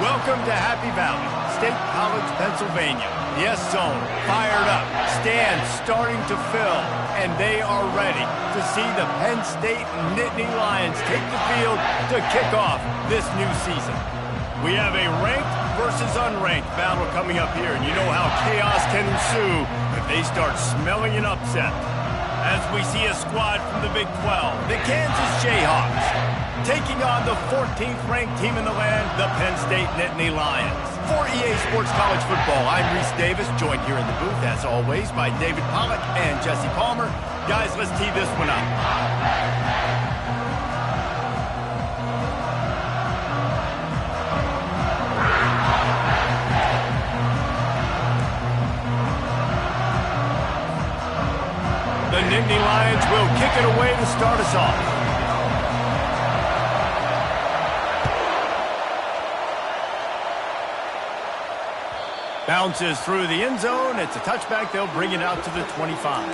Welcome to Happy Valley, State College, Pennsylvania. Yes, zone, fired up, stands starting to fill, and they are ready to see the Penn State Nittany Lions take the field to kick off this new season. We have a ranked versus unranked battle coming up here, and you know how chaos can ensue if they start smelling an upset. As we see a squad from the Big 12, the Kansas Jayhawks, taking on the 14th ranked team in the land, the Penn State Nittany Lions. For EA Sports College Football, I'm Reese Davis, joined here in the booth, as always, by David Pollack and Jesse Palmer. Guys, let's tee this one up. The Nittany Lions will kick it away to start us off. Bounces through the end zone. It's a touchback. They'll bring it out to the 25.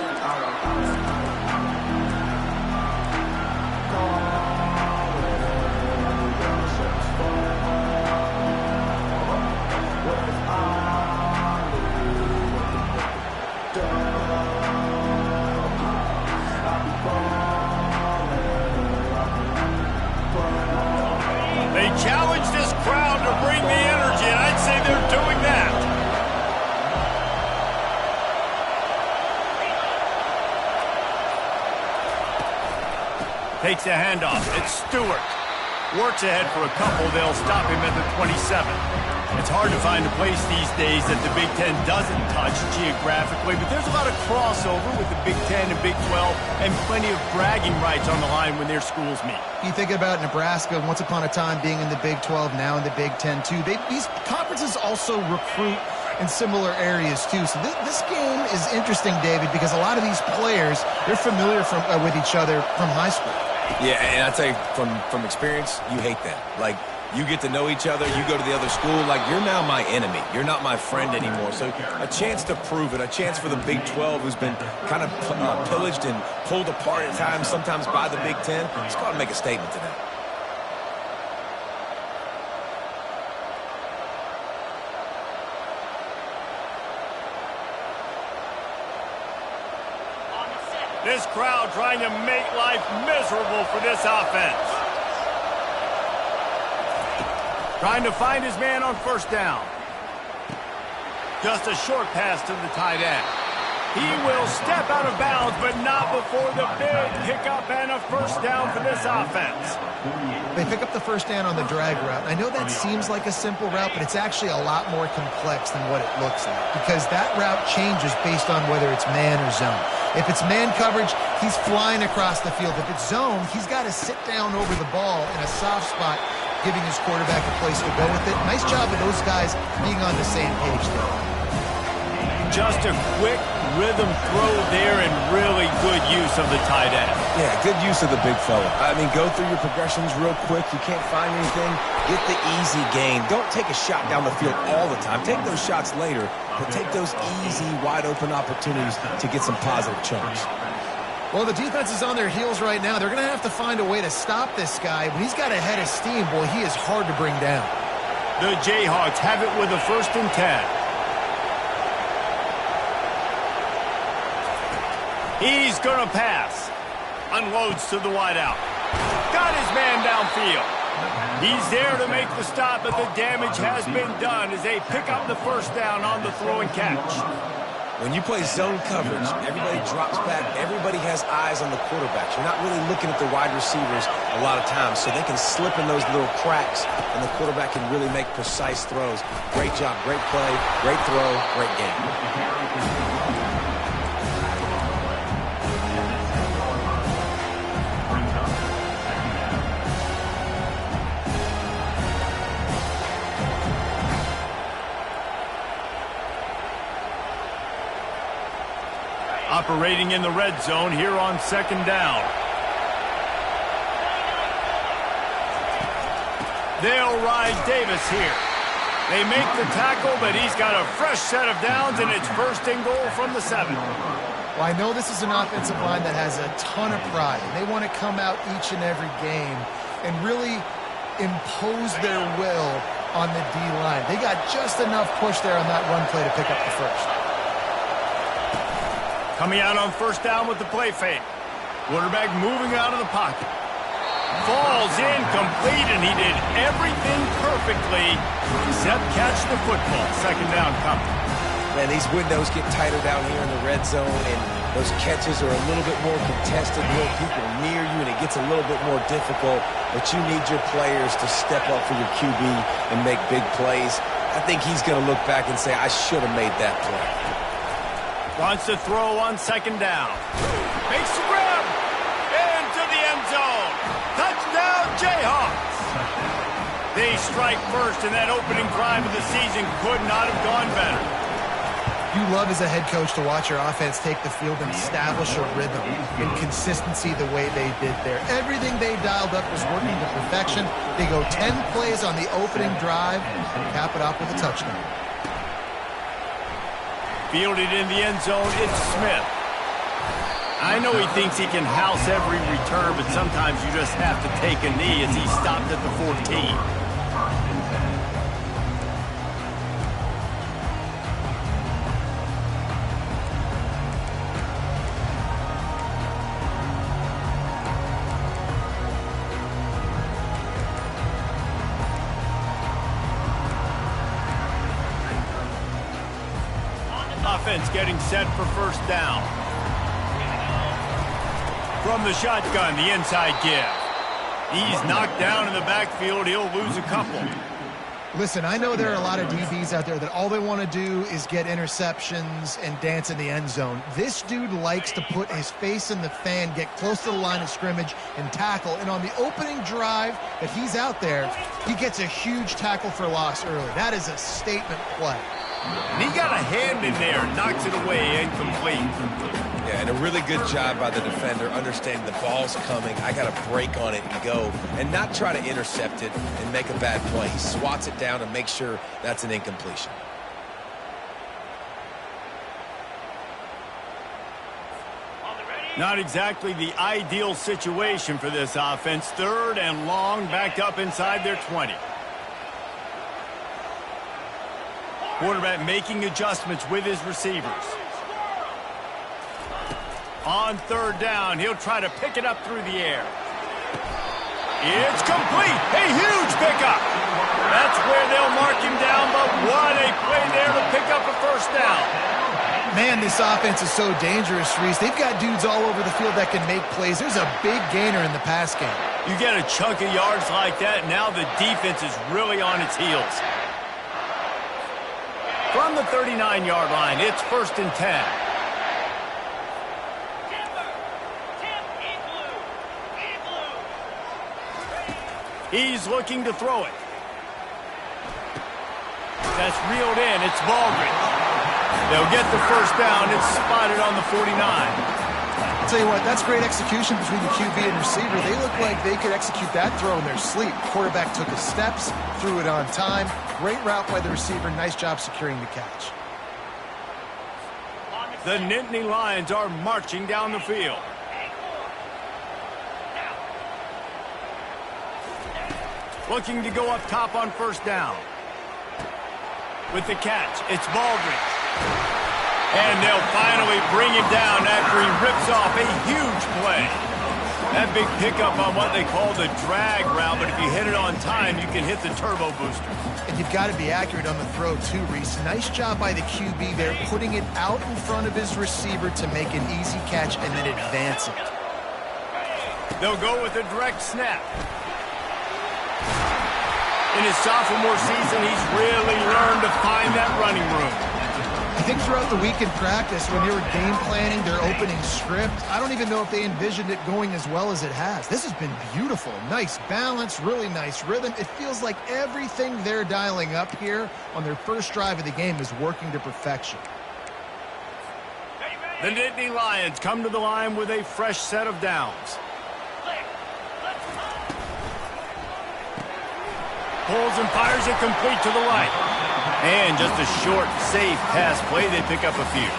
They challenge this crowd to bring the energy, and I'd say they're doing that. Takes a handoff. It's Stewart. Works ahead for a couple. They'll stop him at the 27. It's hard to find a place these days that the Big Ten doesn't touch geographically, but there's a lot of crossover with the Big Ten and Big 12 and plenty of bragging rights on the line when their schools meet. You think about Nebraska, once upon a time being in the Big 12, now in the Big 10 too. These conferences also recruit in similar areas too. So this game is interesting, David, because a lot of these players, they're familiar with each other from high school. Yeah, and I tell you from experience, you hate them. Like, you get to know each other, you go to the other school, like, you're now my enemy. You're not my friend anymore. So a chance to prove it, a chance for the Big 12, who's been kind of pillaged and pulled apart at times, sometimes by the Big 10. It's got to make a statement today. This crowd trying to make life miserable for this offense. Trying to find his man on first down. Just a short pass to the tight end. He will step out of bounds, but not before the big pickup and a first down for this offense. They pick up the first down on the drag route. I know that seems like a simple route, but it's actually a lot more complex than what it looks like, because that route changes based on whether it's man or zone. If it's man coverage, he's flying across the field. If it's zone, he's got to sit down over the ball in a soft spot giving his quarterback a place to go with it. Nice job of those guys being on the same page there. Just a quick rhythm throw there and really good use of the tight end. Yeah, good use of the big fella. I mean, go through your progressions real quick. You can't find anything. Get the easy gain. Don't take a shot down the field all the time. Take those shots later, but take those easy, wide-open opportunities to get some positive chunks. Well, the defense is on their heels right now. They're going to have to find a way to stop this guy. When he's got a head of steam, boy, he is hard to bring down. The Jayhawks have it with a 1st and 10. He's going to pass. Unloads to the wideout. Got his man downfield. He's there to make the stop, but the damage has been done as they pick up the 1st down on the throw and catch. When you play zone coverage, everybody drops back. Everybody has eyes on the quarterbacks. You're not really looking at the wide receivers a lot of times, so they can slip in those little cracks, and the quarterback can really make precise throws. Great job, great play, great throw, great game. Operating in the red zone here on 2nd down. They'll ride Davis here. They make the tackle, but he's got a fresh set of downs, and it's 1st and goal from the 7. Well, I know this is an offensive line that has a ton of pride. They want to come out each and every game and really impose their will on the D-line. They got just enough push there on that run play to pick up the 1st. Coming out on 1st down with the play fake. Quarterback moving out of the pocket. Falls in complete, and he did everything perfectly except catch the football. 2nd down coming. Man, these windows get tighter down here in the red zone, and those catches are a little bit more contested, more people near you, and it gets a little bit more difficult. But you need your players to step up for your QB and make big plays. I think he's going to look back and say, I should have made that play. Wants to throw on 2nd down. Makes the grab. Into the end zone. Touchdown, Jayhawks. They strike first, and that opening drive of the season could not have gone better. You love as a head coach to watch your offense take the field and establish a rhythm and consistency the way they did there. Everything they dialed up was working to perfection. They go 10 plays on the opening drive and cap it off with a touchdown. Fielded in the end zone, it's Smith. I know he thinks he can house every return, but sometimes you just have to take a knee as he stopped at the 14. Offense getting set for 1st down. From the shotgun, the inside give. He's knocked down in the backfield. He'll lose a couple. Listen, I know there are a lot of DBs out there that all they want to do is get interceptions and dance in the end zone. This dude likes to put his face in the fan, get close to the line of scrimmage, and tackle. And on the opening drive that he's out there, he gets a huge tackle for loss early. That is a statement play. And he got a hand in there, knocks it away, incomplete. Yeah, and a really good job by the defender, understanding the ball's coming. I got to break on it and go, and not try to intercept it and make a bad play. He swats it down and makes sure that's an incompletion. Not exactly the ideal situation for this offense. 3rd and long, backed up inside their 20. Quarterback making adjustments with his receivers. On 3rd down, he'll try to pick it up through the air. It's complete. A huge pickup. That's where they'll mark him down, but what a play there to pick up a 1st down. Man, this offense is so dangerous, Reese. They've got dudes all over the field that can make plays. There's a big gainer in the pass game. You get a chunk of yards like that, now the defense is really on its heels. From the 39-yard line, it's 1st and 10. He's looking to throw it. That's reeled in. It's Baldridge. They'll get the first down. It's spotted on the 49. I'll tell you what, that's great execution between the QB and receiver. They look like they could execute that throw in their sleep. Quarterback took his steps, threw it on time. Great route by the receiver. Nice job securing the catch. The Nittany Lions are marching down the field. Looking to go up top on first down. With the catch, it's Baldridge. And they'll finally bring him down after he rips off a huge play. That big pickup on what they call the drag route, but if you hit it on time, you can hit the turbo booster. And you've got to be accurate on the throw too, Reese. Nice job by the QB there, putting it out in front of his receiver to make an easy catch and then advance it. They'll go with a direct snap. In his sophomore season, he's really learned to find that running room. I think throughout the week in practice, when they were game planning their opening script, I don't even know if they envisioned it going as well as it has. This has been beautiful. Nice balance, really nice rhythm. It feels like everything they're dialing up here on their first drive of the game is working to perfection. The Nittany Lions come to the line with a fresh set of downs. Pulls and fires it complete to the right. And just a short, safe pass play. They pick up a few.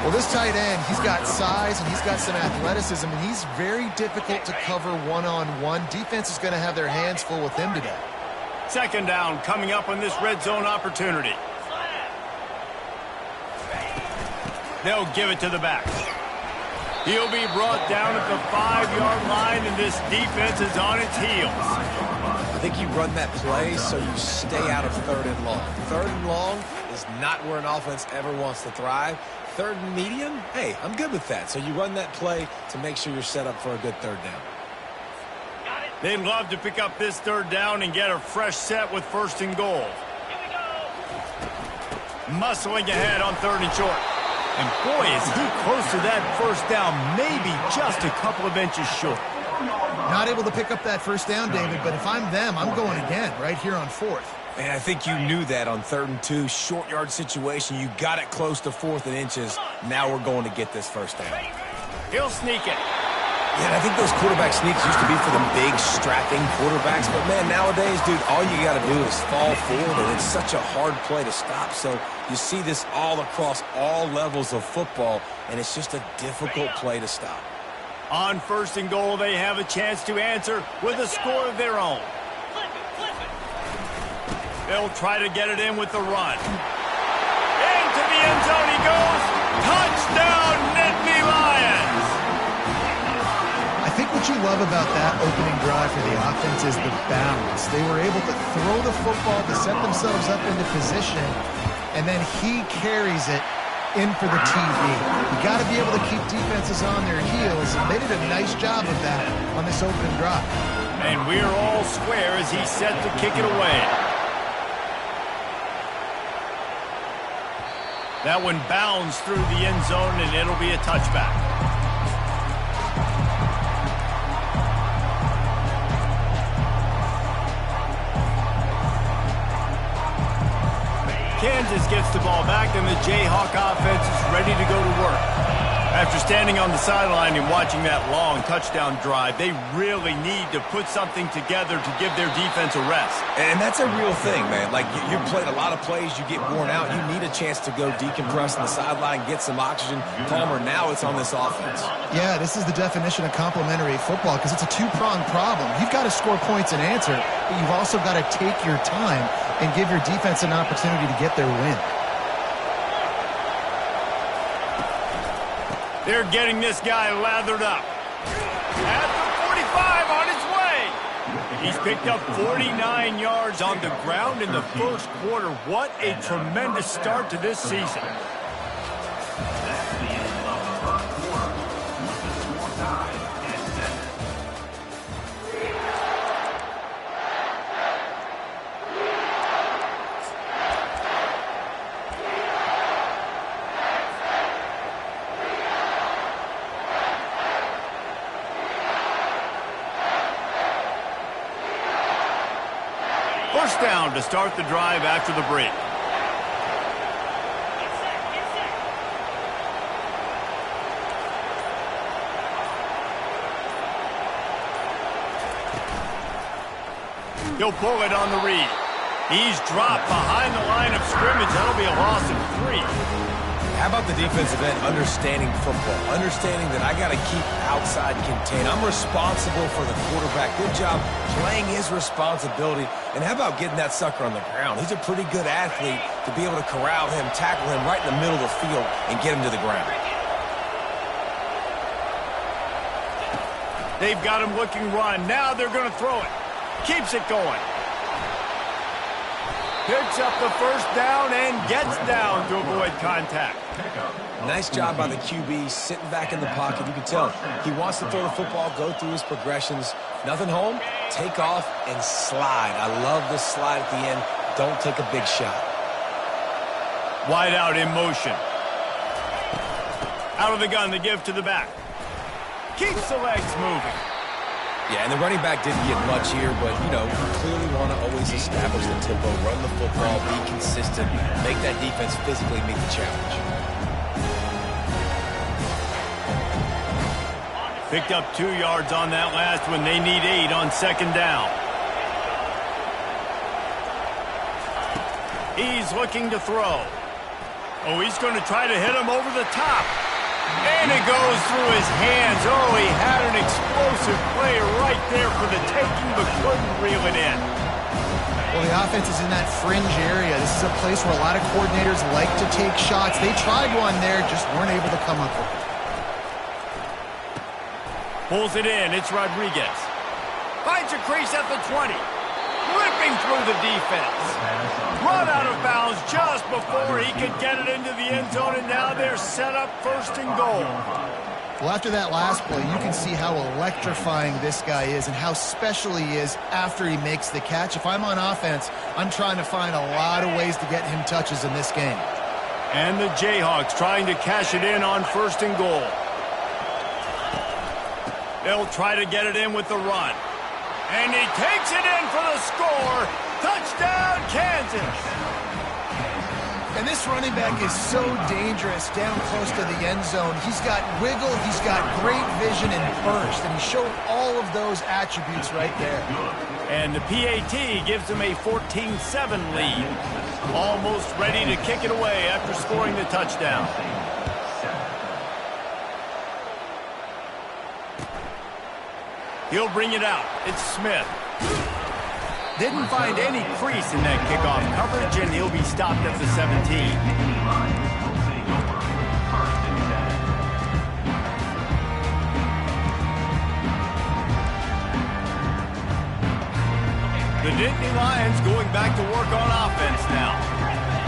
Well, this tight end, he's got size and he's got some athleticism, and he's very difficult to cover one-on-one. Defense is going to have their hands full with him today. Second down coming up on this red zone opportunity. They'll give it to the back. He'll be brought down at the 5-yard line, and this defense is on its heels. I think you run that play so you stay out of third and long. Third and long is not where an offense ever wants to thrive. Third and medium, hey, I'm good with that. So you run that play to make sure you're set up for a good third down. They'd love to pick up this third down and get a fresh set with first and goal. Muscling ahead on third and short. And boy, is he close to that first down, maybe just a couple of inches short. Not able to pick up that first down, David, but if I'm them, I'm going again right here on fourth. And I think you knew that on 3rd and 2, short yard situation. You got it close to 4th and inches. Now we're going to get this first down. He'll sneak it. Yeah, and I think those quarterback sneaks used to be for the big, strapping quarterbacks. But, man, nowadays, dude, all you got to do is fall forward, and it's such a hard play to stop. So you see this all across all levels of football, and it's just a difficult play to stop. On first and goal, they have a chance to answer with a score of their own. They'll try to get it in with the run. Into the end zone he goes. Touchdown, Nittany Lions! I think what you love about that opening drive for the offense is the balance. They were able to throw the football to set themselves up into position, and then he carries it in for the TD. You got to be able to keep defenses on their heels, and they did a nice job of that on this opening drive. And we're all square as he's set to kick it away. That one bounds through the end zone, and it'll be a touchback. Kansas gets the ball back, and the Jayhawk offense is ready to go to work. After standing on the sideline and watching that long touchdown drive, they really need to put something together to give their defense a rest. And that's a real thing, man. Like, you've played a lot of plays, you get worn out. You need a chance to go decompress on the sideline, get some oxygen. Palmer, now it's on this offense. Yeah, this is the definition of complementary football because it's a two-pronged problem. You've got to score points and answer, but you've also got to take your time and give your defense an opportunity to get their win. They're getting this guy lathered up. At the 45 on his way. He's picked up 49 yards on the ground in the first quarter. What a tremendous start to this season. First down to start the drive after the break. He'll pull it on the read. He's dropped behind the line of scrimmage. That'll be a loss of 3. How about the defensive end understanding football, understanding that I got to keep outside contained. I'm responsible for the quarterback. Good job playing his responsibility. And how about getting that sucker on the ground? He's a pretty good athlete to be able to corral him, tackle him right in the middle of the field, and get him to the ground. They've got him looking run. Now they're going to throw it. Keeps it going. Picks up the first down and gets down to avoid contact. Nice job by the QB, sitting back in the pocket. You can tell he wants to throw the football, go through his progressions. Nothing home, take off, and slide. I love the slide at the end. Don't take a big shot. Wide out in motion. Out of the gun, the give to the back. Keeps the legs moving. Yeah, and the running back didn't get much here, but, you know, you clearly want to always establish the tempo, run the football, be consistent, make that defense physically meet the challenge. Picked up 2 yards on that last one. They need 8 on second down. He's looking to throw. Oh, he's going to try to hit him over the top. And it goes through his hands. Oh, he had an explosive play right there for the taking, but couldn't reel it in. Well, the offense is in that fringe area. This is a place where a lot of coordinators like to take shots. They tried one there, just weren't able to come up with it. Pulls it in. It's Rodriguez. Finds a crease at the 20. Ripping through the defense. Run out of bounds just before he could get it into the end zone, and now they're set up first and goal. Well, after that last play, you can see how electrifying this guy is and how special he is after he makes the catch. If I'm on offense, I'm trying to find a lot of ways to get him touches in this game. And the Jayhawks trying to cash it in on first and goal. They'll try to get it in with the run. And he takes it in for the score. Touchdown, Kansas. And this running back is so dangerous down close to the end zone. He's got wiggle, he's got great vision and burst, and he showed all of those attributes right there. And the PAT gives him a 14-7 lead. Almost ready to kick it away after scoring the touchdown. He'll bring it out. It's Smith. Didn't find any crease in that kickoff coverage, and he'll be stopped at the 17. The Nittany Lions going back to work on offense now.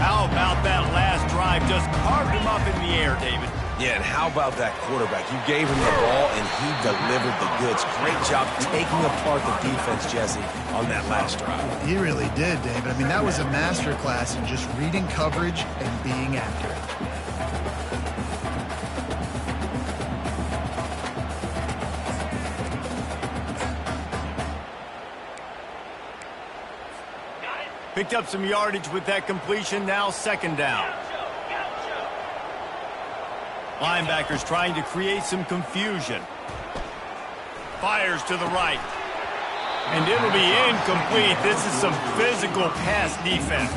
How about that last drive? Just carved him up in the air, David. Yeah, and how about that quarterback? You gave him the ball, and he delivered the goods. Great job taking apart the defense, Jesse, on that last drive. He really did, David. I mean, that was a masterclass in just reading coverage and being accurate. Picked up some yardage with that completion. Now second down. Linebackers trying to create some confusion. Fires to the right. And it'll be incomplete. This is some physical pass defense.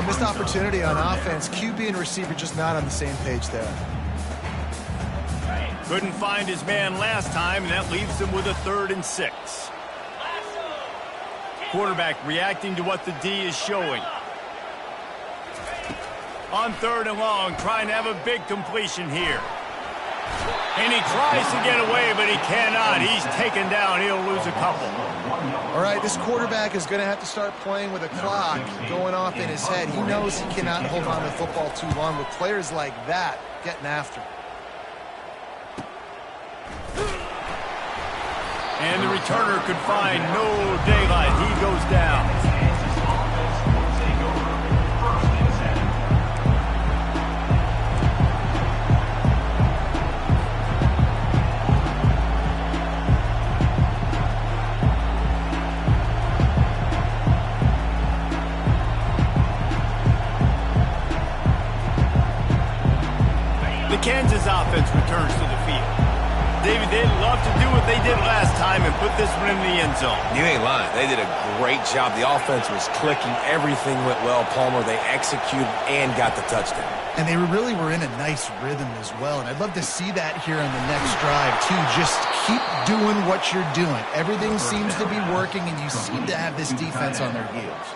Missed opportunity on offense. QB and receiver just not on the same page there. Couldn't find his man last time, and that leaves him with a 3rd and 6. Quarterback reacting to what the D is showing. On 3rd and long, trying to have a big completion here. And he tries to get away, but he cannot. He's taken down. He'll lose a couple. All right, this quarterback is going to have to start playing with a clock going off in his head. He knows he cannot hold on to the football too long with players like that getting after him. And the returner could find no daylight. He goes down. his offense returns to the field. David, they'd love to do what they did last time and put this one in the end zone. You ain't lying. They did a great job. The offense was clicking. Everything went well, Palmer. They executed and got the touchdown. And they really were in a nice rhythm as well. And I'd love to see that here on the next drive, too. Just keep doing what you're doing. Everything seems to be working, and you seem to have this defense on their heels.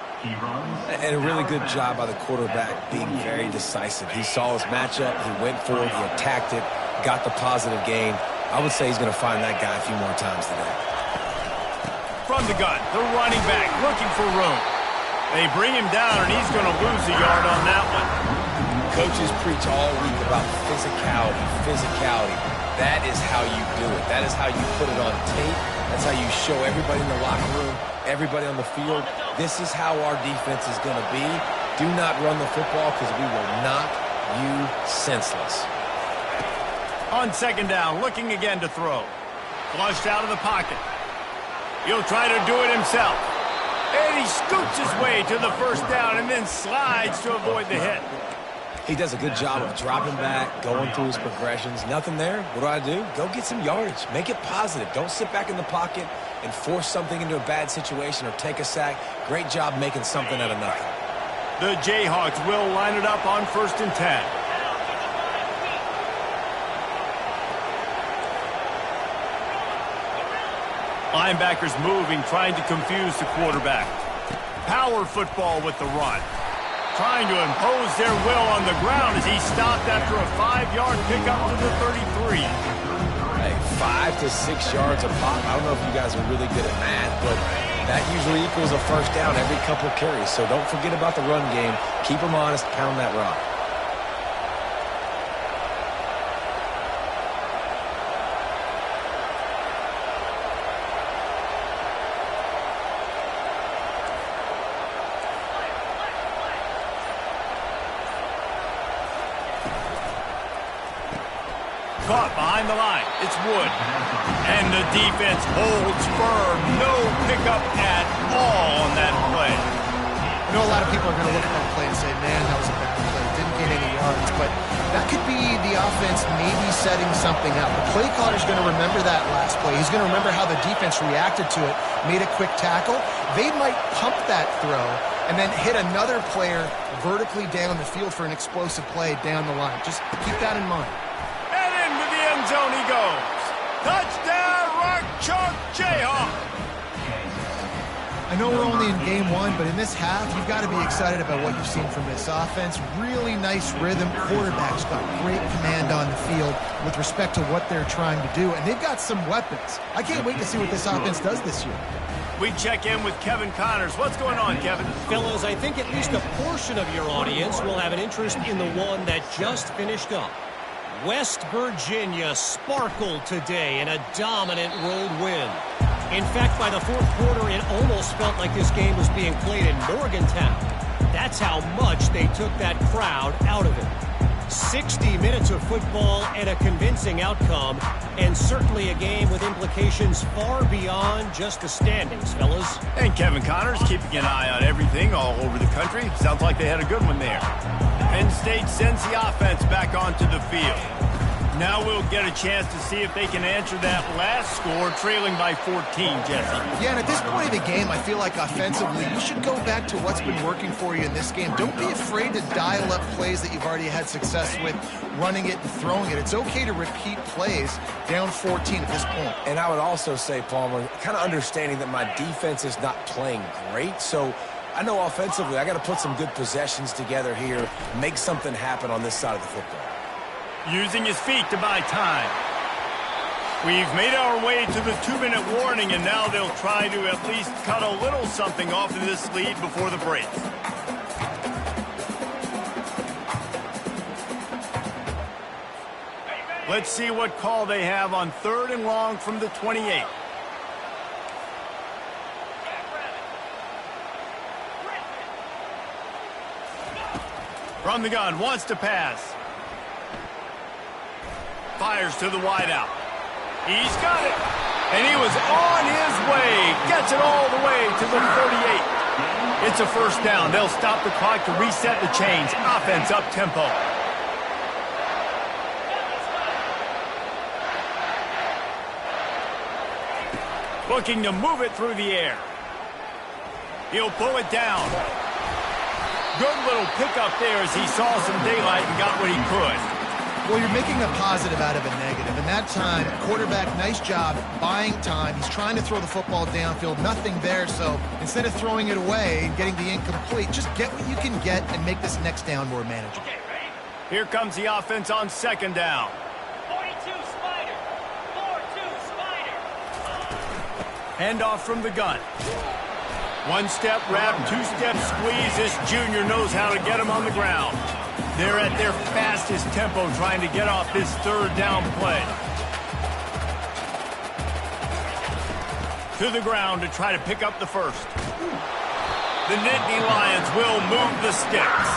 And a really good job by the quarterback being very decisive. He saw his matchup. He went for it. He attacked it, got the positive gain. I would say he's going to find that guy a few more times today. From the gun, the running back looking for room. They bring him down, and he's going to lose a yard on that one. Coaches preach all week about physicality, physicality. That is how you do it. That is how you put it on tape. That's how you show everybody in the locker room, everybody on the field. This is how our defense is going to be. Do not run the football because we will knock you senseless. On second down, looking again to throw. Flushed out of the pocket. He'll try to do it himself. And he scoots his way to the first down and then slides to avoid the hit. He does a good job of dropping back, going through his progressions. Nothing there. What do? Go get some yardage. Make it positive. Don't sit back in the pocket and force something into a bad situation or take a sack. Great job making something out of nothing. The Jayhawks will line it up on 1st and 10. Linebackers moving, trying to confuse the quarterback. Power football with the run. Trying to impose their will on the ground as he stopped after a 5-yard pickup to the 33. Hey, 5 to 6 yards a pop. I don't know if you guys are really good at math, but that usually equals a first down every couple of carries. So don't forget about the run game. Keep them honest. Pound that rock. Caught behind the line. It's Wood. And the defense holds firm. No pickup at all on that play. I know a lot of people are going to look at that play and say, man, that was a bad play. Didn't get any yards. But that could be the offense maybe setting something up. The play caller's going to remember that last play. He's going to remember how the defense reacted to it, made a quick tackle. They might pump that throw and then hit another player vertically down the field for an explosive play down the line. Just keep that in mind. Zone he goes. Touchdown, Rock Chalk Jayhawk. I know we're only in game one, but in this half, you've got to be excited about what you've seen from this offense. Really nice rhythm. Quarterback's got great command on the field with respect to what they're trying to do, and they've got some weapons. I can't wait to see what this offense does this year. We check in with Kevin Connors. What's going on, Kevin? Fellas, I think at least a portion of your audience will have an interest in the one that just finished up. West Virginia sparkled today in a dominant road win. In fact, by the fourth quarter, it almost felt like this game was being played in Morgantown. That's how much they took that crowd out of it. 60 minutes of football and a convincing outcome, and certainly a game with implications far beyond just the standings, fellas. And Kevin Connors keeping an eye on everything all over the country. Sounds like they had a good one there. Penn State sends the offense back onto the field. Now we'll get a chance to see if they can answer that last score, trailing by 14, Jesse. Yeah, and at this point of the game, I feel like offensively, you should go back to what's been working for you in this game. Don't be afraid to dial up plays that you've already had success with, running it and throwing it. It's okay to repeat plays down 14 at this point. And I would also say, Palmer, kind of understanding that my defense is not playing great, so I know offensively I got to put some good possessions together here, make something happen on this side of the football. Using his feet to buy time. We've made our way to the 2-minute warning, and now they'll try to at least cut a little something off of this lead before the break. Let's see what call they have on 3rd and long from the 28. From the gun, wants to pass. Fires to the wideout. He's got it. And he was on his way. Gets it all the way to the 38. It's a first down. They'll stop the clock to reset the chains. Offense up tempo. Looking to move it through the air. He'll pull it down. Good little pickup there as he saw some daylight and got what he could. Well, you're making a positive out of a negative. And that time, quarterback, nice job buying time. He's trying to throw the football downfield. Nothing there, so instead of throwing it away and getting the incomplete, just get what you can get and make this next down more manageable. Here comes the offense on second down. 42 Spider. 4-2 Spider. Handoff from the gun. One-step wrap, two-step squeeze. This junior knows how to get him on the ground. They're at their fastest tempo trying to get off this third down play. To the ground to try to pick up the first. The Nittany Lions will move the sticks.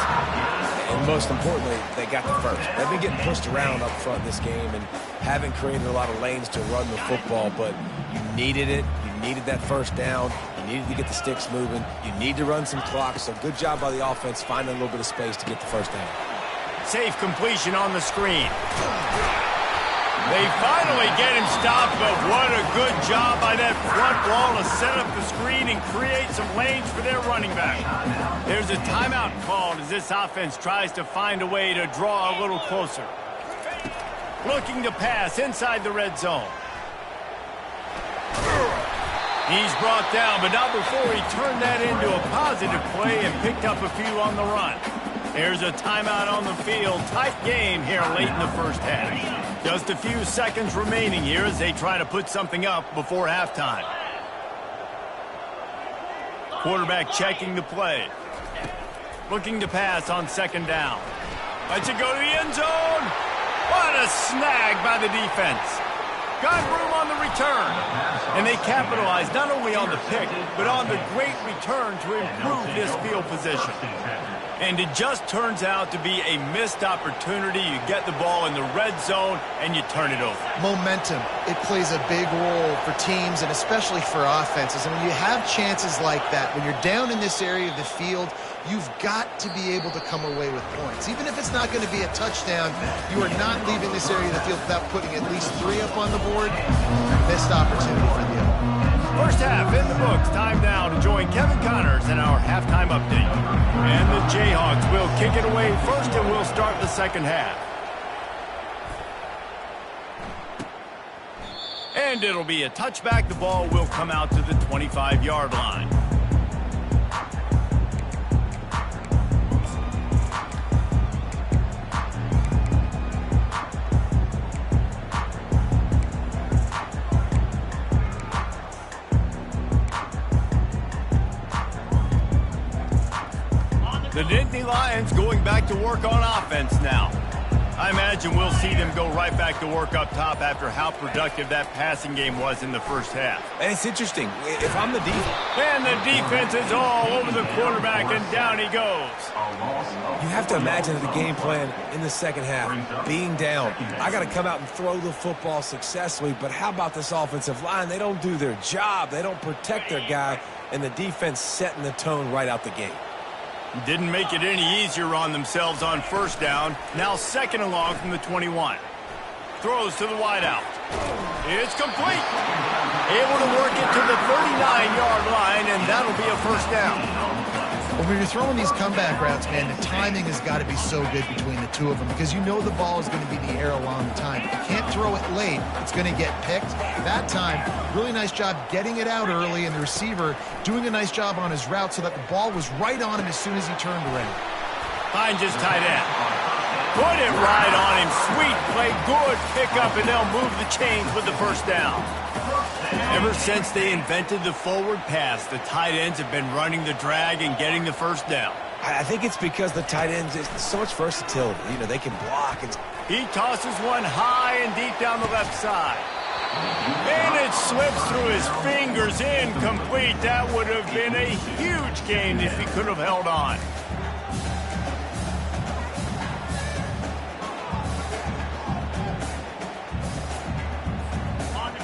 And most importantly, they got the first. They've been getting pushed around up front this game and haven't created a lot of lanes to run the football, but you needed it. You needed that first down. You needed to get the sticks moving. You need to run some clock, so good job by the offense finding a little bit of space to get the first down. Safe completion on the screen. They finally get him stopped, but what a good job by that front wall to set up the screen and create some lanes for their running back. There's a timeout called as this offense tries to find a way to draw a little closer. Looking to pass inside the red zone. He's brought down, but not before he turned that into a positive play and picked up a few on the run. There's a timeout on the field. Tight game here late in the first half. Just a few seconds remaining here as they try to put something up before halftime. Quarterback checking the play. Looking to pass on second down. Lets it go to the end zone. What a snag by the defense. Got room on the return. And they capitalized not only on the pick, but on the great return to improve this field position. And it just turns out to be a missed opportunity. You get the ball in the red zone, and you turn it over. Momentum, it plays a big role for teams and especially for offenses. And when you have chances like that, when you're down in this area of the field, you've got to be able to come away with points. Even if it's not going to be a touchdown, you are not leaving this area of the field without putting at least 3 up on the board. Missed opportunity for the other. First half in the books. Time now to join Kevin Connors in our halftime update. And the Jayhawks will kick it away first, and we'll start the second half. And it'll be a touchback. The ball will come out to the 25-yard line. The Nittany Lions going back to work on offense now. I imagine we'll see them go right back to work up top after how productive that passing game was in the first half. And it's interesting. If I'm the defense... And the defense is all over the quarterback, and down he goes. You have to imagine the game plan in the second half. Being down, I got to come out and throw the football successfully, but how about this offensive line? They don't do their job. They don't protect their guy, and the defense setting the tone right out the gate. Didn't make it any easier on themselves on first down. Now second and long from the 21. Throws to the wideout. It's complete. Able to work it to the 39-yard line, and that'll be a first down. Well, when you're throwing these comeback routes, man, the timing has got to be so good between the two of them because you know the ball is going to be in the air a long time. If you can't throw it late, it's going to get picked. That time, really nice job getting it out early, and the receiver doing a nice job on his route so that the ball was right on him as soon as he turned around. Finds his tight end. Put it right on him. Sweet play. Good pickup, and they'll move the chains with the first down. Ever since they invented the forward pass, the tight ends have been running the drag and getting the first down. I think it's because the tight ends is so much versatility. You know, they can block. He tosses one high and deep down the left side. And it slips through his fingers, incomplete. That would have been a huge gain if he could have held on.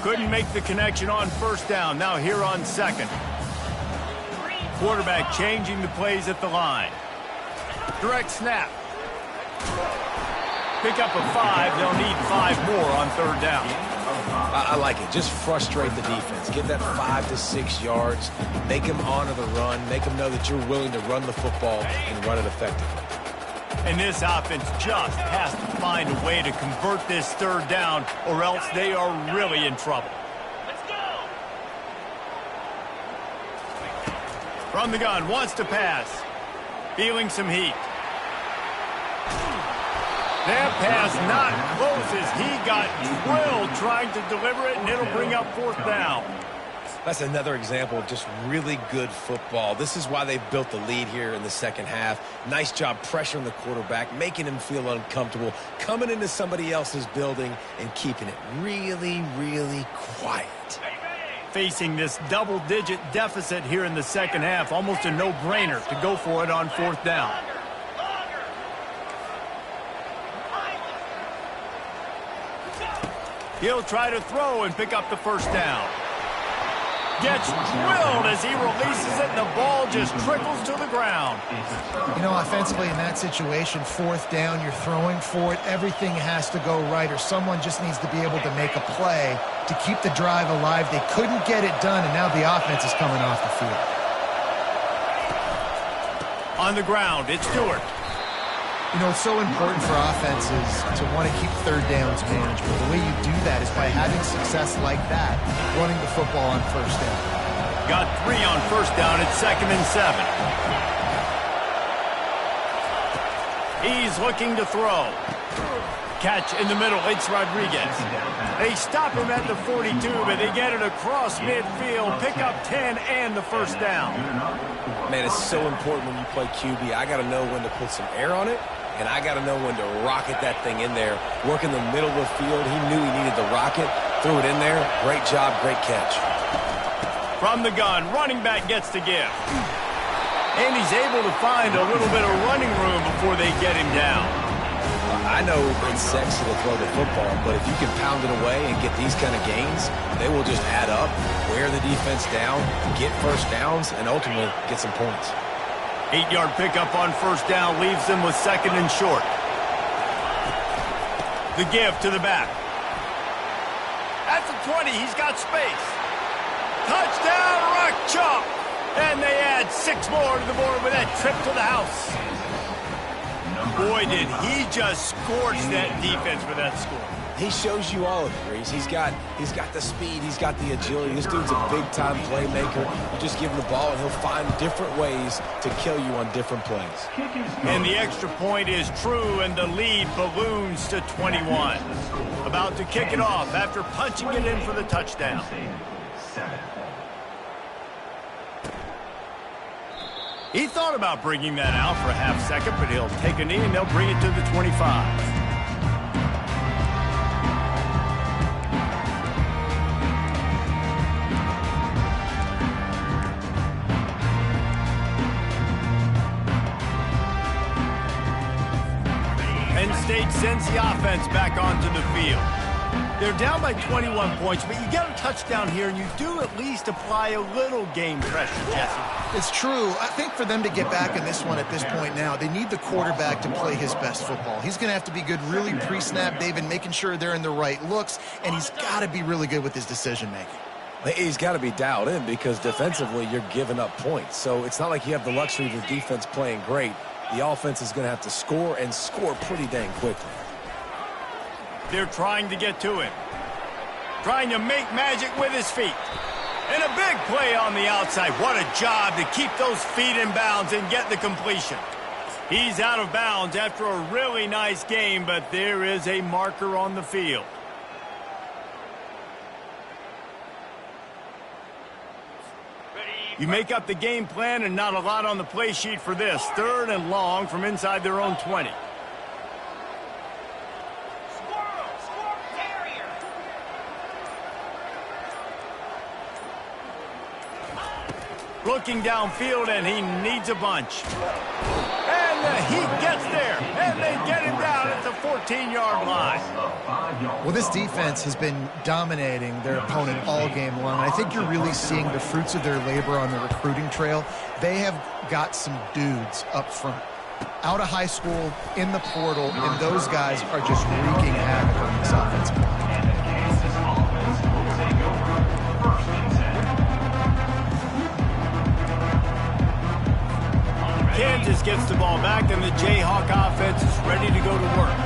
Couldn't make the connection on first down. Now here on second. Quarterback changing the plays at the line. Direct snap. Pick up a 5. They'll need 5 more on third down. I like it. Just frustrate the defense. Get that 5 to 6 yards. Make them honor the run. Make them know that you're willing to run the football and run it effectively. And this offense just has to find a way to convert this third down, or else they are really in trouble. Let's go. From the gun, wants to pass. Feeling some heat. That pass not close as he got drilled trying to deliver it, and it'll bring up fourth down. That's another example of just really good football. This is why they've built the lead here in the second half. Nice job pressuring the quarterback, making him feel uncomfortable, coming into somebody else's building and keeping it really, really quiet. Facing this double-digit deficit here in the second half, almost a no-brainer to go for it on fourth down. He'll try to throw and pick up the first down. Gets drilled as he releases it, and the ball just trickles to the ground. You know, offensively in that situation, fourth down, you're throwing for it. Everything has to go right, or someone just needs to be able to make a play to keep the drive alive. They couldn't get it done, and now the offense is coming off the field. On the ground, it's Stewart. You know, it's so important for offenses to want to keep third downs managed, but the way you do that is by having success like that, running the football on first down. Got 3 on first down. It's 2nd and 7. He's looking to throw. Catch in the middle. It's Rodriguez. They stop him at the 42, but they get it across midfield. Pick up 10 and the first down. Man, it's so important when you play QB. I got to know when to put some air on it, and I got to know when to rocket that thing in there. Work in the middle of the field. He knew he needed the rocket. Threw it in there. Great job, great catch. From the gun, running back gets to give. And he's able to find a little bit of running room before they get him down. I know it's sexy to throw the football, but if you can pound it away and get these kind of gains, they will just add up, wear the defense down, get first downs, and ultimately get some points. 8-yard pickup on first down leaves them with 2nd and short. The give to the back. At the 20, he's got space. Touchdown, Rock Chalk! And they add 6 more to the board with that trip to the house. Boy, did he just scorch that defense for that score. He shows you all of it, Reese. He's got the speed, he's got the agility. This dude's a big-time playmaker. You just give him the ball, and he'll find different ways to kill you on different plays. And the extra point is true, and the lead balloons to 21. About to kick it off after punching it in for the touchdown. He thought about bringing that out for a half second, but he'll take a knee and they'll bring it to the 25. Penn State sends the offense back onto the field. They're down by 21 points, but you get a touchdown here, and you do at least apply a little game pressure, Jesse. It's true. I think for them to get back in this one at this point now, they need the quarterback to play his best football. He's going to have to be good really pre-snap, David, making sure they're in the right looks, and he's got to be really good with his decision-making. He's got to be dialed in because defensively you're giving up points. So it's not like you have the luxury of the defense playing great. The offense is going to have to score and score pretty dang quickly. They're trying to get to him. Trying to make magic with his feet. And a big play on the outside. What a job to keep those feet in bounds and get the completion. He's out of bounds after a really nice game, but there is a marker on the field. You make up the game plan and not a lot on the play sheet for this. 3rd and long from inside their own 20. Looking downfield, and he needs a bunch. And the heat gets there, and they get him down at the 14-yard line. Well, this defense has been dominating their opponent all game long. I think you're really seeing the fruits of their labor on the recruiting trail. They have got some dudes up front, out of high school, in the portal, and those guys are just wreaking havoc on this offensive line. Kansas gets the ball back, and the Jayhawk offense is ready to go to work.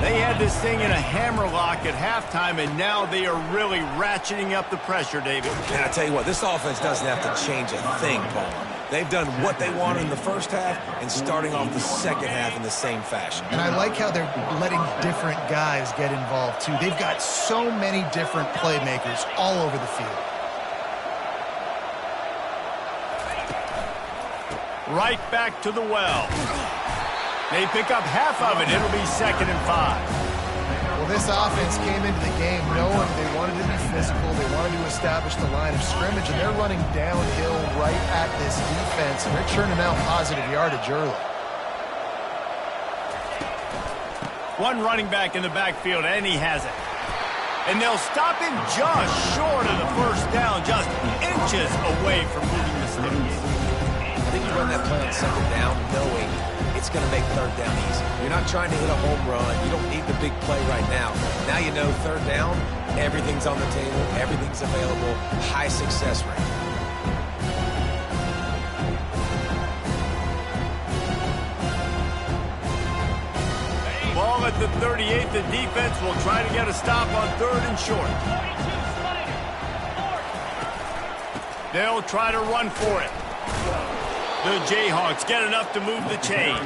They had this thing in a hammerlock at halftime, and now they are really ratcheting up the pressure, David. And I tell you what, this offense doesn't have to change a thing, Paul. They've done what they wanted in the first half and starting off the second half in the same fashion. And I like how they're letting different guys get involved, too. They've got so many different playmakers all over the field. Right back to the well. They pick up half of it. It'll be 2nd and 5. Well, this offense came into the game knowing they wanted to be physical. They wanted to establish the line of scrimmage, and they're running downhill right at this defense, and they're churning out positive yardage early. One running back in the backfield, and he has it. And they'll stop him just short of the first down, just inches away from moving the sticks. I think you run that play on 2nd down knowing it's going to make 3rd down easy. You're not trying to hit a home run. You don't need the big play right now. Now you know 3rd down, everything's on the table, everything's available, high success rate. Ball at the 38. The defense will try to get a stop on 3rd and short. They'll try to run for it. The Jayhawks get enough to move the chains.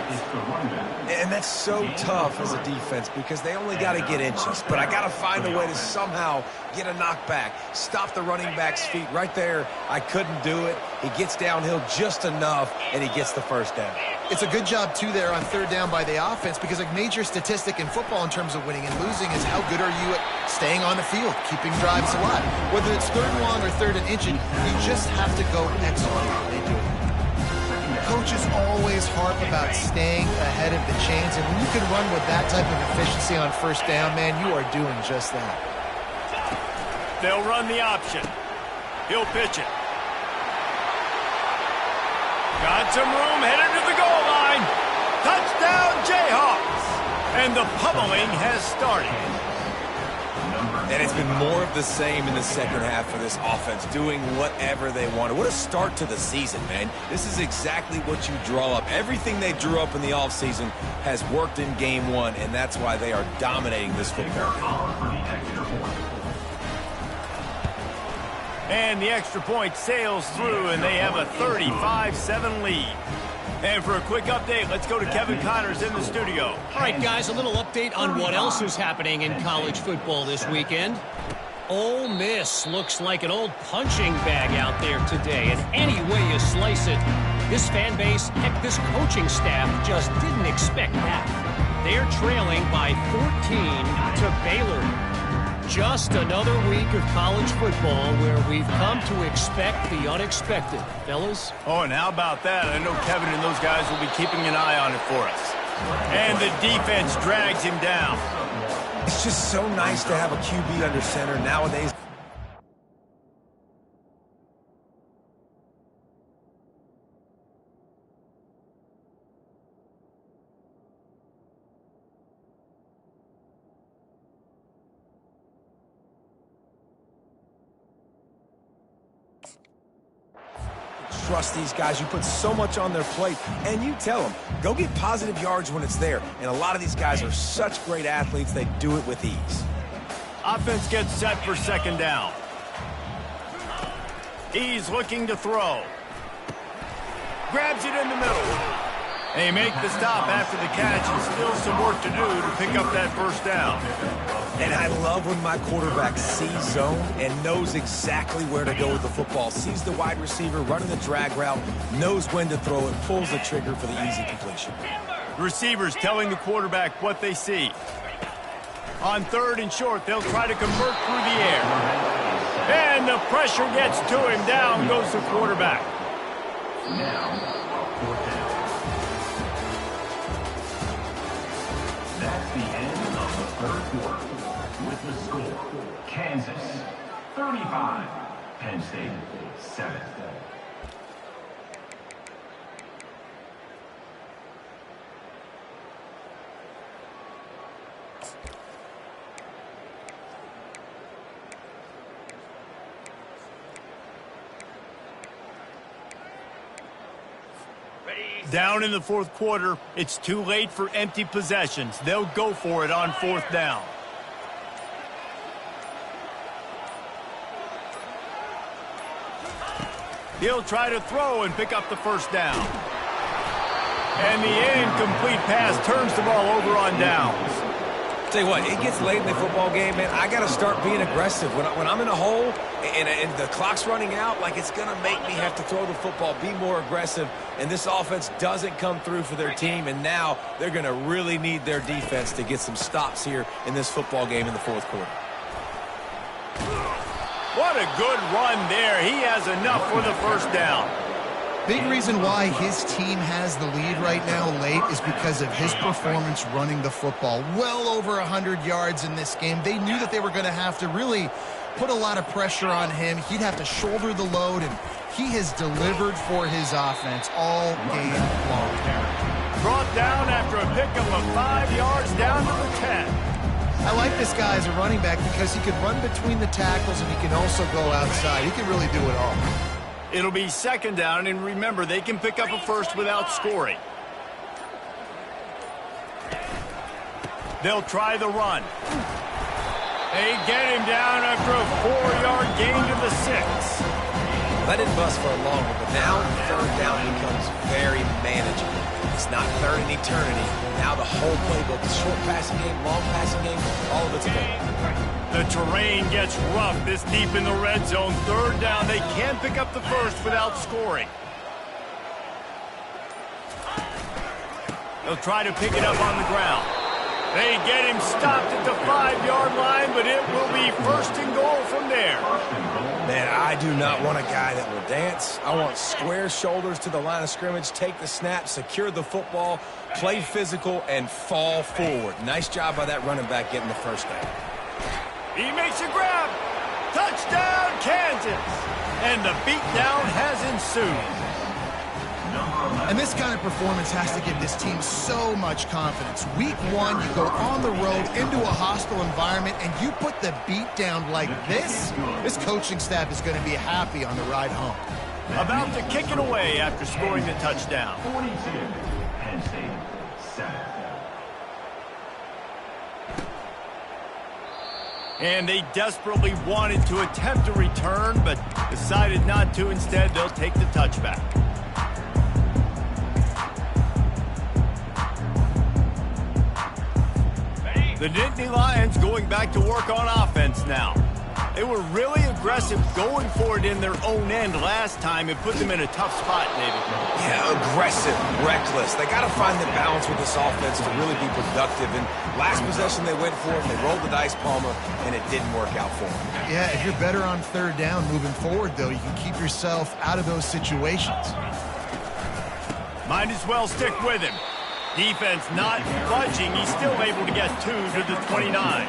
And that's so tough as a defense because they only got to get inches. But I got to find a way to somehow get a knockback, stop the running back's feet right there. I couldn't do it. He gets downhill just enough, and he gets the 1st down. It's a good job, too, there on 3rd down by the offense because a major statistic in football in terms of winning and losing is how good are you at staying on the field, keeping drives alive. Whether it's 3rd and long or 3rd and inching, you just have to go execute. They do it. Coaches always harp about staying ahead of the chains, and when you can run with that type of efficiency on 1st down, man, you are doing just that. They'll run the option. He'll pitch it. Got some room, headed to the goal line. Touchdown, Jayhawks! And the pummeling has started. And it's been more of the same in the second half for this offense, doing whatever they wanted. What a start to the season, man. This is exactly what you draw up. Everything they drew up in the offseason has worked in game 1, and that's why they are dominating this football game. And the extra point sails through, and they have a 35-7 lead. And for a quick update, let's go to Kevin Connors in the studio. All right, guys, a little update on what else is happening in college football this weekend. Ole Miss looks like an old punching bag out there today, and any way you slice it, this fan base, heck, this coaching staff just didn't expect that. They're trailing by 14 to Baylor. Just another week of college football where we've come to expect the unexpected. Fellas? Oh, and how about that? I know Kevin and those guys will be keeping an eye on it for us. And the defense drags him down. It's just so nice to have a QB under center nowadays. Trust these guys. You put so much on their plate, and you tell them, go get positive yards when it's there. And a lot of these guys are such great athletes, they do it with ease. Offense gets set for 2nd down. He's looking to throw. Grabs it in the middle. They make the stop after the catch, and still some work to do to pick up that 1st down. And I love when my quarterback sees zone and knows exactly where to go with the football. Sees the wide receiver running the drag route, knows when to throw it, pulls the trigger for the easy completion. The receivers telling the quarterback what they see. On 3rd and short, they'll try to convert through the air. And the pressure gets to him. Down goes the quarterback. Now, 4th down. That's the end of the 3rd quarter. With the score, Kansas 35, Penn State 7. Down in the fourth quarter, it's too late for empty possessions. They'll go for it on fourth down. He'll try to throw and pick up the first down. And the incomplete pass turns the ball over on downs. Tell you what, it gets late in the football game, man. I got to start being aggressive. When I'm in a hole and the clock's running out, like it's going to make me have to throw the football, be more aggressive. And this offense doesn't come through for their team, and now they're going to really need their defense to get some stops here in this football game in the fourth quarter. What a good run there. He has enough for the first down. Big reason why his team has the lead right now late is because of his performance running the football. Well over 100 yards in this game. They knew that they were going to have to really put a lot of pressure on him. He'd have to shoulder the load, and he has delivered for his offense all game long. Brought down after a pickup of 5 yards down to the 10. I like this guy as a running back because he can run between the tackles and he can also go outside. He can really do it all. It'll be second down, and remember, they can pick up a first without scoring. They'll try the run. They get him down after a 4-yard gain to the 6. Let it bust for a long one, but now third down becomes very manageable. It's not third in eternity. Now the whole playbook, the short passing game, long passing game, all of it's available. The terrain gets rough this deep in the red zone. Third down, they can't pick up the first without scoring. They'll try to pick it up on the ground. They get him stopped at the 5-yard line, but it will be first and goal from there. Man, I do not want a guy that will dance. I want square shoulders to the line of scrimmage, take the snap, secure the football, play physical, and fall forward. Nice job by that running back getting the first down. He makes a grab. Touchdown, Kansas. And the beatdown has ensued. And this kind of performance has to give this team so much confidence. Week 1, you go on the road into a hostile environment, and you put the beat down like this coaching staff is going to be happy on the ride home. About to kick it away after scoring the touchdown. 42, Penn State, 7. And they desperately wanted to attempt a return, but decided not to. Instead, they'll take the touchback. The Nittany Lions going back to work on offense now. They were really aggressive going for it in their own end last time. It put them in a tough spot, David. Yeah, aggressive, reckless. They got to find the balance with this offense to really be productive. And last possession they went for it, they rolled the dice, Palmer, and it didn't work out for them. Yeah, if you're better on third down moving forward, though, you can keep yourself out of those situations. Might as well stick with him. Defense not budging. He's still able to get 2 to the 29.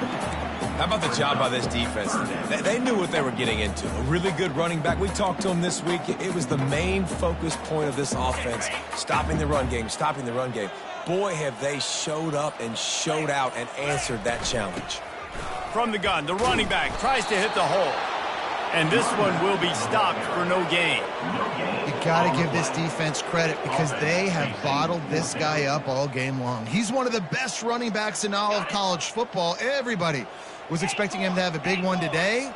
How about the job by this defense today? They knew what they were getting into. A really good running back. We talked to him this week. It was the main focus point of this offense, stopping the run game, stopping the run game. Boy, have they showed up and showed out and answered that challenge. From the gun, the running back tries to hit the hole. And this one will be stopped for no gain. You got to give this defense credit because they have bottled this guy up all game long. He's one of the best running backs in all of college football. Everybody was expecting him to have a big one today.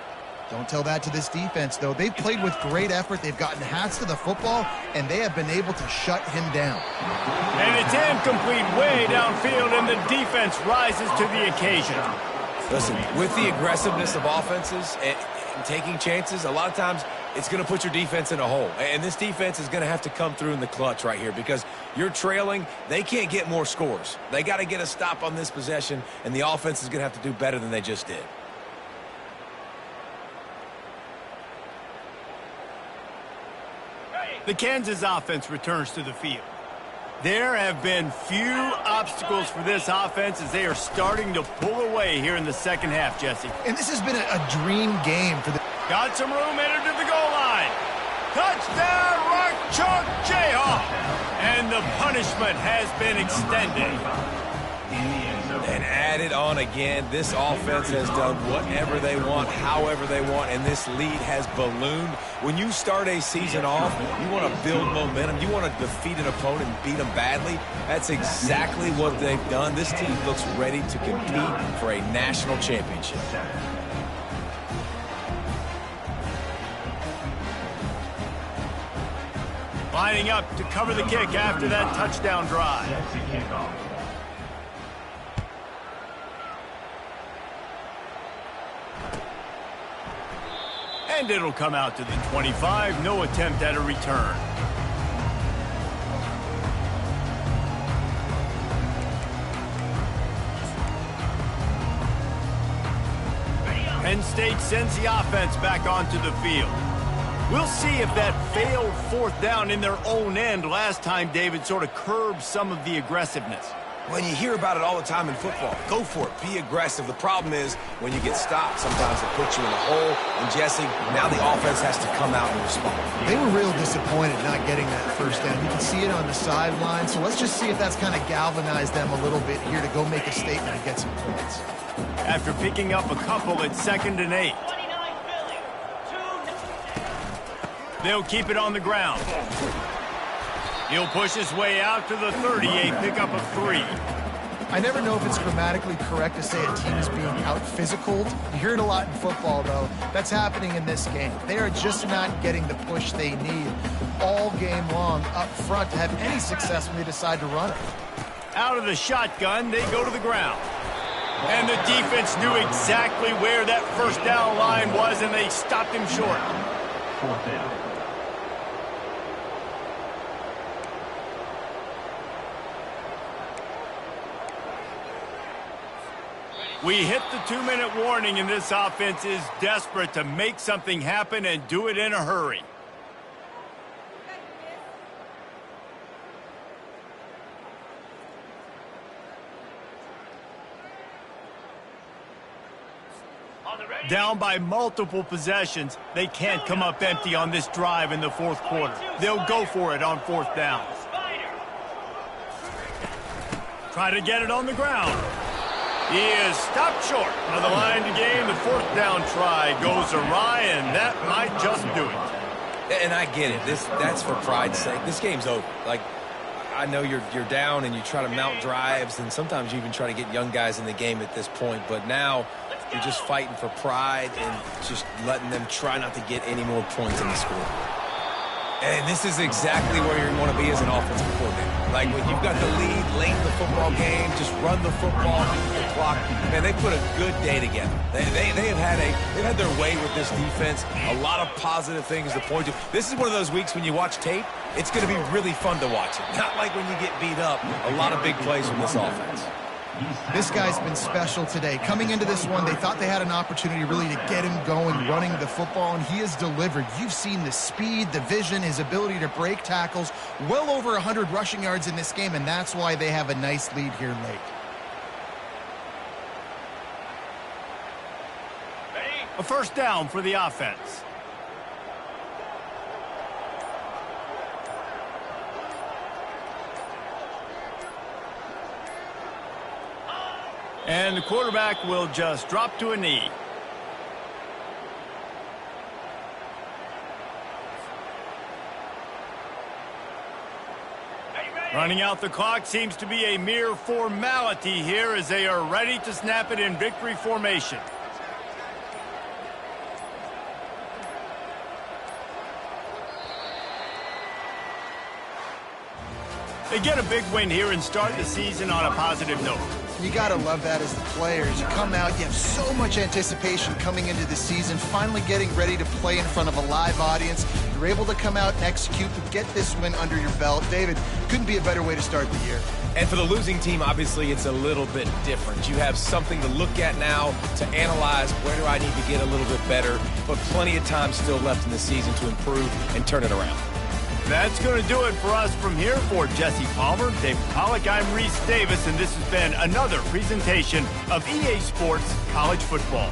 Don't tell that to this defense, though. They've played with great effort. They've gotten hats to the football, and they have been able to shut him down. And it's incomplete way downfield, and the defense rises to the occasion. Listen, with the aggressiveness of offenses and taking chances, a lot of times it's going to put your defense in a hole. And this defense is going to have to come through in the clutch right here because you're trailing. They can't get more scores. They got to get a stop on this possession, and the offense is going to have to do better than they just did. The Kansas offense returns to the field. There have been few obstacles for this offense as they are starting to pull away here in the second half, Jesse. And this has been a dream game for the... Got some room, headed to the goal line. Touchdown, Rock Chalk Jayhawk. And the punishment has been extended. And add it on again. This offense has done whatever they want, however they want, and this lead has ballooned. When you start a season off, you want to build momentum. You want to defeat an opponent and beat them badly. That's exactly what they've done. This team looks ready to compete for a national championship. Lining up to cover the kick after that touchdown drive. And it'll come out to the 25. No attempt at a return. Penn State sends the offense back onto the field. We'll see if that failed fourth down in their own end last time, David, sort of curbed some of the aggressiveness. When you hear about it all the time in football, go for it. Be aggressive. The problem is when you get stopped, sometimes it puts you in a hole. And, Jesse, now the offense has to come out and respond. They were real disappointed not getting that first down. You can see it on the sideline. So let's just see if that's kind of galvanized them a little bit here to go make a statement and get some points. After picking up a couple, it's 2nd and 8. They'll keep it on the ground. He'll push his way out to the 38, pick up a 3. I never know if it's grammatically correct to say a team is being out-physicaled. You hear it a lot in football, though. That's happening in this game. They are just not getting the push they need all game long up front to have any success when they decide to run it. Out of the shotgun, they go to the ground. And the defense knew exactly where that first down line was, and they stopped him short. 4th down. We hit the 2-minute warning, and this offense is desperate to make something happen and do it in a hurry. Down by multiple possessions, they can't come up empty on this drive in the fourth quarter. They'll go for it on 4th down. Try to get it on the ground. He is stopped short of the line to gain. The 4th down try goes awry, and that might just do it. And I get it. That's for pride's sake. This game's over. Like, I know you're down and you try to mount drives, and sometimes you even try to get young guys in the game at this point. But now you're just fighting for pride and just letting them try not to get any more points in the score. And this is exactly where you want to be as an offensive coordinator. Like, when you've got the lead late in the football game, just run the football, beat the clock. Man, they put a good day together. They've had their way with this defense. A lot of positive things to point to. This is one of those weeks when you watch tape, it's going to be really fun to watch it. Not like when you get beat up. A lot of big plays from this offense. This guy's been special today. Coming into this one, they thought they had an opportunity really to get him going, running the football, and he has delivered. You've seen the speed, the vision, his ability to break tackles, well over 100 rushing yards in this game, and that's why they have a nice lead here late. A 1st down for the offense. And the quarterback will just drop to a knee. Running out the clock seems to be a mere formality here as they are ready to snap it in victory formation. They get a big win here and start the season on a positive note. You got to love that as the players. You come out, you have so much anticipation coming into the season, finally getting ready to play in front of a live audience. You're able to come out and execute to get this win under your belt. David, couldn't be a better way to start the year. And for the losing team, obviously, it's a little bit different. You have something to look at now to analyze where do I need to get a little bit better, but plenty of time still left in the season to improve and turn it around. That's going to do it for us from here. For Jesse Palmer, David Pollack, I'm Reese Davis, and this has been another presentation of EA Sports College Football.